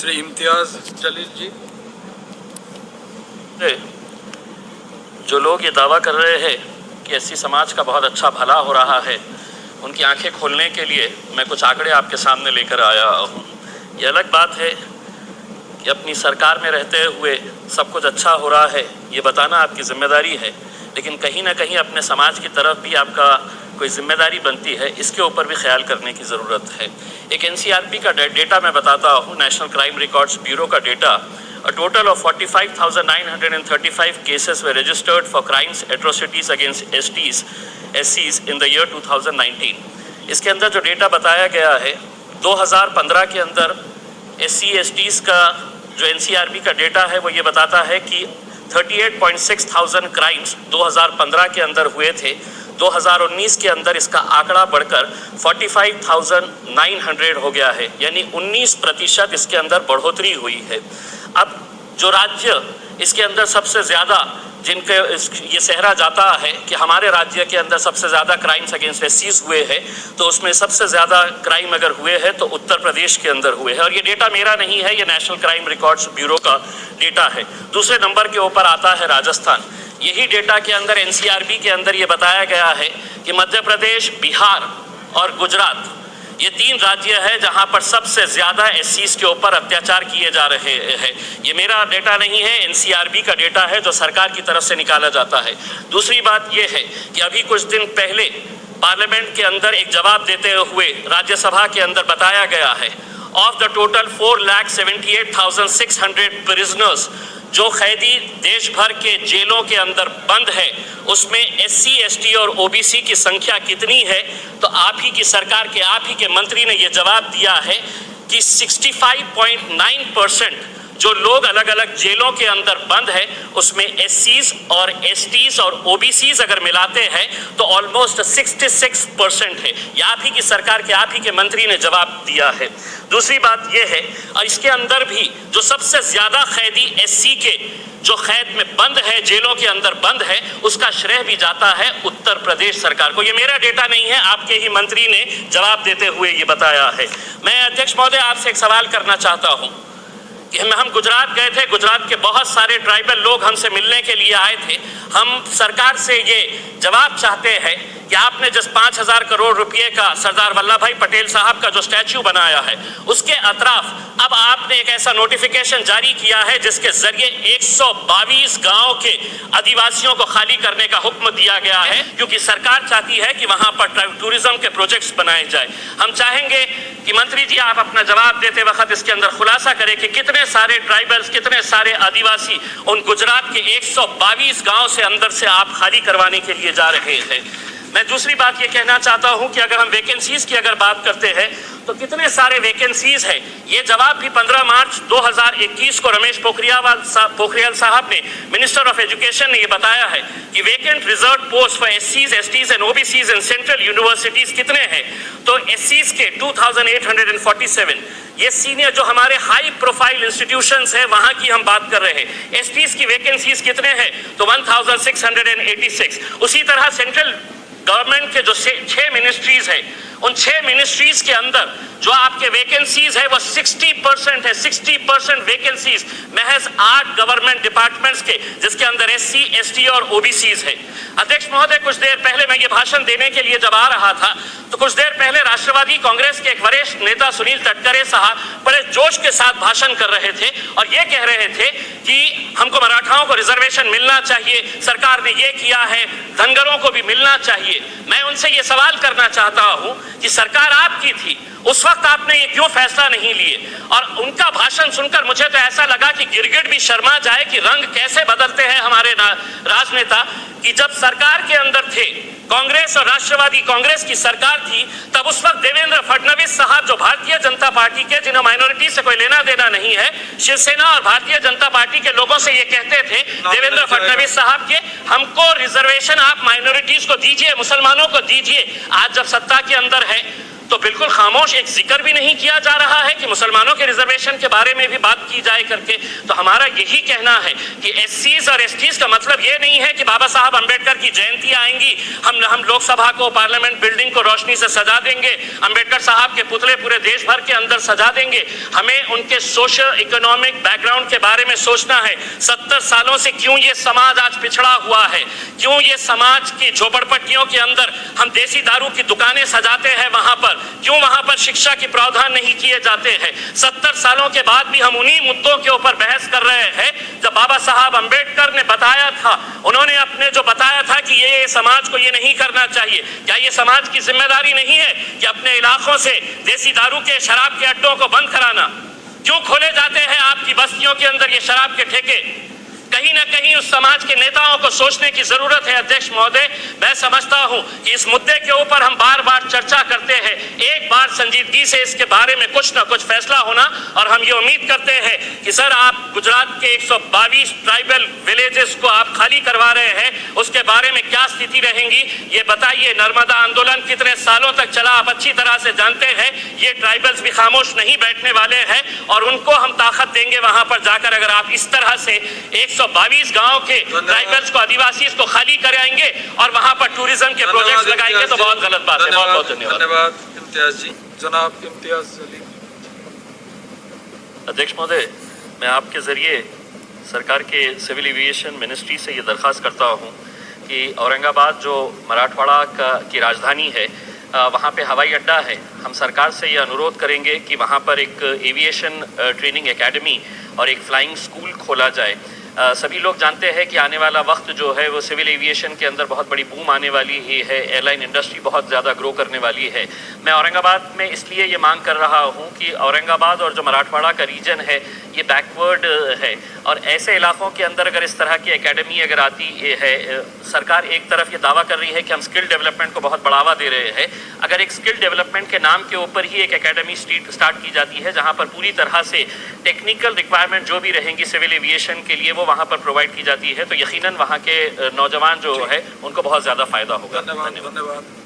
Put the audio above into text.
श्री इम्तियाज जलील जी। जो लोग ये दावा कर रहे हैं कि एससी समाज का बहुत अच्छा भला हो रहा है, उनकी आंखें खोलने के लिए मैं कुछ आंकड़े आपके सामने लेकर आया हूँ। ये अलग बात है कि अपनी सरकार में रहते हुए सब कुछ अच्छा हो रहा है, ये बताना आपकी जिम्मेदारी है, लेकिन कहीं ना कहीं अपने समाज की तरफ भी आपका कोई जिम्मेदारी बनती है, इसके ऊपर भी ख्याल करने की ज़रूरत है। एक एनसीआरबी का डेटा मैं बताता हूँ, नेशनल क्राइम रिकॉर्ड्स ब्यूरो का data. A total of 45,935 cases were registered for crimes, atrocities against SCs in the year 2019. इसके अंदर जो डेटा बताया गया है, 2015 के अंदर SCs का जो NCRB का डेटा है वो ये बताता है कि 38.6 थाउजेंड क्राइम्स 2015 के अंदर हुए थे। 2019 के अंदर इसका आंकड़ा बढ़कर 45,900 हो गया है, यानी 19% इसके अंदर बढ़ोतरी हुई है। अब जो राज्य इसके अंदर सबसे ज़्यादा जिनके ये सहरा जाता है कि हमारे राज्य के अंदर सबसे ज़्यादा क्राइम्स अगेंस्ट एससीज हुए हैं, तो उसमें सबसे ज़्यादा क्राइम अगर हुए हैं तो उत्तर प्रदेश के अंदर हुए हैं। और ये डेटा मेरा नहीं है, ये नेशनल क्राइम रिकॉर्ड्स ब्यूरो का डेटा है। दूसरे नंबर के ऊपर आता है राजस्थान। यही डेटा के अंदर एनसीआरबी के अंदर ये बताया गया है कि मध्य प्रदेश, बिहार और गुजरात, ये 3 राज्य है जहां पर सबसे ज़्यादा एससीज के ऊपर अत्याचार किए जा रहे हैं। ये मेरा डेटा नहीं है, एनसीआरबी का डेटा है जो सरकार की तरफ से निकाला जाता है। दूसरी बात ये है कि अभी कुछ दिन पहले पार्लियामेंट के अंदर एक जवाब देते हुए राज्यसभा के अंदर बताया गया है, ऑफ द टोटल 4,78,600 प्रिजनर्स जो कैदी देश भर के जेलों के अंदर बंद है, उसमें एससी, एसटी और ओबीसी की संख्या कितनी है? तो आप ही की सरकार के, आप ही के मंत्री ने यह जवाब दिया है कि 65.9% जो लोग अलग अलग जेलों के अंदर बंद है, उसमें एससीज और एसटीज और ओबीसीज अगर मिलाते हैं तो ऑलमोस्ट 66% है। ये आप ही की सरकार के, आप ही के मंत्री ने जवाब दिया है। दूसरी बात यह है, और इसके अंदर भी जो सबसे ज़्यादा कैदी एससी के जो कैद में बंद है, जेलों के अंदर बंद है, उसका श्रेय भी जाता है उत्तर प्रदेश सरकार को। ये मेरा डेटा नहीं है, आपके ही मंत्री ने जवाब देते हुए ये बताया है। मैं अध्यक्ष महोदय आपसे एक सवाल करना चाहता हूँ कि हम गुजरात गए थे। गुजरात के बहुत सारे ट्राइबल लोग हमसे मिलने के लिए आए थे। हम सरकार से ये जवाब चाहते हैं कि आपने जिस 5,000 करोड़ रुपए का सरदार वल्लभ भाई पटेल साहब का जो स्टैच्यू बनाया है, उसके अतराफ अब आपने एक ऐसा नोटिफिकेशन जारी किया है जिसके जरिए 122 गांव के आदिवासियों को खाली करने का हुक्म दिया गया है, क्योंकि सरकार चाहती है कि वहां पर टूरिज्म के प्रोजेक्ट्स बनाए जाए। हम चाहेंगे कि मंत्री जी आप अपना जवाब देते वक्त इसके अंदर खुलासा करें कि कितने सारे ट्राइबल्स, कितने सारे आदिवासी उन गुजरात के 122 गांव से अंदर से आप खाली करवाने के लिए जा रहे हैं। मैं दूसरी बात ये कहना चाहता हूं कि अगर हम वैकेंसीज की अगर बात करते हैं तो कितने सारे वैकेंसीज है। ये जवाब भी 15 मार्च 2021 को रमेश पोखरियाल साहब ने, मिनिस्टर ऑफ एजुकेशन ने ये बताया है कि वेकेंट रिजर्व पोस्ट फॉर एससीज, STs and OBCs in central universities कितने हैं? तो एससीज के 2847, ये सीनियर जो हमारे हाई प्रोफाइल इंस्टीट्यूशंस है वहां की हम बात कर रहे हैं। एसटीज की वैकेंसीज कितने हैं? तो 1686। उसी तरह सेंट्रल गवर्नमेंट के जो 6 मिनिस्ट्रीज है, उन 6 मिनिस्ट्रीज के अंदर जो आपके वैकेंसीज है वो 60% है। 60% वैकेंसीज महज 8 गवर्नमेंट डिपार्टमेंट्स के, जिसके अंदर एससी, एसटी और ओबीसीज है। अध्यक्ष महोदय, कुछ देर पहले मैं ये भाषण देने के लिए जब आ रहा था तो कुछ देर पहले राष्ट्रवादी कांग्रेस के एक वरिष्ठ नेता सुनील तटकरे साहब बड़े जोश के साथ भाषण कर रहे थे और ये कह रहे थे कि हमको मराठाओं को रिजर्वेशन मिलना चाहिए, सरकार ने ये किया है, धनगरों को भी मिलना चाहिए। मैं उनसे ये सवाल करना चाहता हूं कि सरकार आपकी थी, उस वक्त आपने ये क्यों फैसला नहीं लिए? और उनका भाषण सुनकर मुझे तो ऐसा लगा कि गिरगिट भी शर्मा जाए कि रंग कैसे बदलते हैं हमारे राजनेता, कि जब सरकार के अंदर थे, कांग्रेस और राष्ट्रवादी कांग्रेस की सरकार थी, तब उस वक्त देवेंद्र फडणवीस साहब जो भारतीय जनता पार्टी के, जिन्हें माइनॉरिटी से कोई लेना देना नहीं है, शिवसेना और भारतीय जनता पार्टी के लोगों से ये कहते थे देवेंद्र फडणवीस साहब के, हमको रिजर्वेशन आप माइनॉरिटीज को दीजिए, मुसलमानों को दीजिए। आज जब सत्ता के अंदर है तो बिल्कुल खामोश, एक जिक्र भी नहीं किया जा रहा है कि मुसलमानों के रिजर्वेशन के बारे में भी बात की जाए करके। तो हमारा यही कहना है कि एससीज और एसटीज का मतलब ये नहीं है कि बाबा साहब अंबेडकर की जयंती आएंगी, हम लोकसभा को, पार्लियामेंट बिल्डिंग को रोशनी से सजा देंगे, अंबेडकर साहब के पुतले पूरे देश भर के अंदर सजा देंगे। हमें उनके सोशल इकोनॉमिक बैकग्राउंड के बारे में सोचना है। 70 सालों से क्यों ये समाज आज पिछड़ा हुआ है, क्यों ये समाज की झोपड़पट्टियों के अंदर हम देसी दारू की दुकानें सजाते हैं, वहां पर क्यों वहां पर शिक्षा की प्रावधान नहीं किए जाते हैं। 70 सालों के बाद भी हम उन्हीं मुद्दों के ऊपर बहस कर रहे हैं जब बाबा साहब अंबेडकर ने बताया था, उन्होंने अपने जो बताया था कि ये समाज को ये नहीं करना चाहिए। क्या ये समाज की जिम्मेदारी नहीं है कि अपने इलाकों से देसी दारू के, शराब के अड्डों को बंद कराना? क्यों खोले जाते हैं आपकी बस्तियों के अंदर ये शराब के ठेके? कहीं ना कहीं उस समाज के नेताओं को सोचने की जरूरत है। अध्यक्ष महोदय, मैं समझता हूं कि इस मुद्दे के ऊपर हम बार बार चर्चा करते हैं, एक बार संजीदगी से इसके बारे में कुछ ना कुछ फैसला होना। और हम ये उम्मीद करते हैं कि सर, आप गुजरात के 122 ट्राइबल विलेजेस को आप खाली करवा रहे हैं, उसके बारे में क्या स्थिति रहेंगी ये बताइए। नर्मदा आंदोलन कितने सालों तक चला, आप अच्छी तरह से जानते हैं। ये ट्राइबल्स भी खामोश नहीं बैठने वाले हैं और उनको हम ताकत देंगे वहां पर जाकर। अगर आप इस तरह से 122 गांव के ट्राइबल्स को, आदिवासी को खाली कराएंगे और वहां पर टूरिज्म के प्रोजेक्ट्स लगाएंगे तो बहुत गलत बात है। बहुत बहुत धन्यवाद। धन्यवाद इम्तियाज जी। जनाब इम्तियाज अली। अध्यक्ष महोदय, मैं आपके जरिए सरकार के सिविल एविएशन मिनिस्ट्री से ये दरख्वास्त करता हूँ कि औरंगाबाद जो मराठवाड़ा की राजधानी है, वहाँ पे हवाई अड्डा है। हम सरकार से ये अनुरोध करेंगे कि वहाँ पर एक एविएशन ट्रेनिंग एकेडमी और एक फ्लाइंग स्कूल खोला जाए। सभी लोग जानते हैं कि आने वाला वक्त जो है वो सिविल एविएशन के अंदर बहुत बड़ी बूम आने वाली है, एयरलाइन इंडस्ट्री बहुत ज़्यादा ग्रो करने वाली है। मैं औरंगाबाद में इसलिए ये मांग कर रहा हूँ कि औरंगाबाद और जो मराठवाड़ा का रीजन है ये बैकवर्ड है और ऐसे इलाकों के अंदर अगर इस तरह की एकेडमी अगर आती है, सरकार एक तरफ ये दावा कर रही है कि हम स्किल डेवलपमेंट को बहुत बढ़ावा दे रहे हैं। अगर एक स्किल डेवलपमेंट के नाम के ऊपर ही एक एकेडमी स्टार्ट की जाती है जहाँ पर पूरी तरह से टेक्निकल रिक्वायरमेंट जो भी रहेंगी सिविल एविएशन के लिए वो वहाँ पर प्रोवाइड की जाती है, तो यकीनन वहाँ के नौजवान जो है उनको बहुत ज़्यादा फायदा होगा। धन्यवाद।